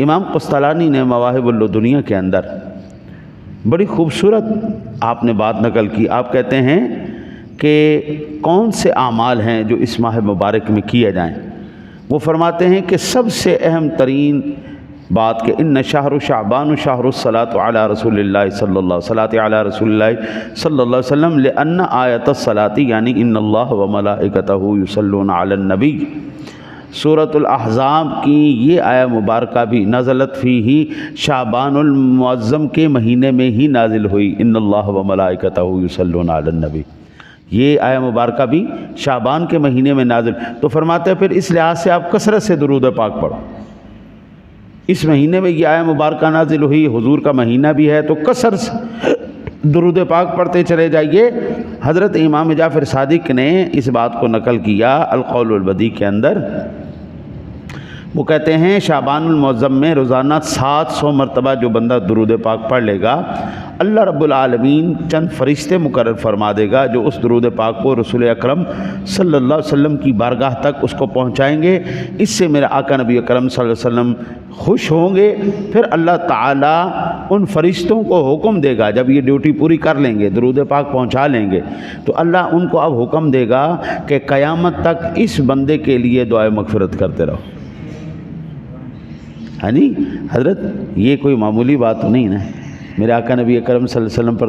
امام قسطلانی نے مواہب اللدنیہ کے اندر بڑی خوبصورت آپ نے بات نقل کی. آپ کہتے ہیں کہ کون سے اعمال ہیں جو اس ماہ مبارک میں کیے جائیں. وہ فرماتے ہیں کہ سب سے اہم ترین بات کہ ان شہر شعبان شہر الصلاۃ علی رسول اللہ صلی اللہ صلاۃ علی رسول اللہ صلی اللہ علیہ وسلم لأن آیت الصلاۃ یعنی ان اللہ و ملائکتہ یصلون علی النبی. سورۃ الاحزاب کی یہ آیہ مبارکہ بھی نزلت فیہ شعبان المعظم کے مہینے میں ہی نازل ہوئی. ان اللہ و ملائکتہ یصلون علی النبی. یہ آیہ مبارکہ بھی شعبان کے مہینے میں نازل. تو فرماتے ہیں پھر اس لحاظ سے آپ کثرت سے درود پاک پڑھو. اس مہینے میں یہ آیہ مبارکہ نازل ہوئی، حضور کا مہینہ بھی ہے، تو کثرت سے درود پاک پڑھتے چلے جائیے. حضرت امام جعفر صادق نے اس بات کو نقل کیا القول البدیع کے اندر. وہ کہتے ہیں شعبان المعظم میں روزانہ 700 مرتبہ جو بندہ درود پاک پڑھ لے گا، اللہ رب العالمین چند فرشتے مقرر فرما دے گا جو اس درود پاک کو رسول اکرم صلی اللہ علیہ وسلم کی بارگاہ تک اس کو پہنچائیں گے. اس سے میرے آقا نبی اکرم صلی اللہ علیہ وسلم خوش ہوں گے. پھر اللہ تعالیٰ ان فرشتوں کو حکم دے گا، جب یہ ڈیوٹی پوری کر لیں گے، درود پاک پہنچا لیں گے، تو اللہ ان کو اب حکم دے گا کہ قیامت تک اس بندے کے لیے دعائے مغفرت کرتے رہو. ہاں جی حضرت، یہ کوئی معمولی بات نہیں نا. میرے آقا نبی اکرم صلی اللہ علیہ وسلم پر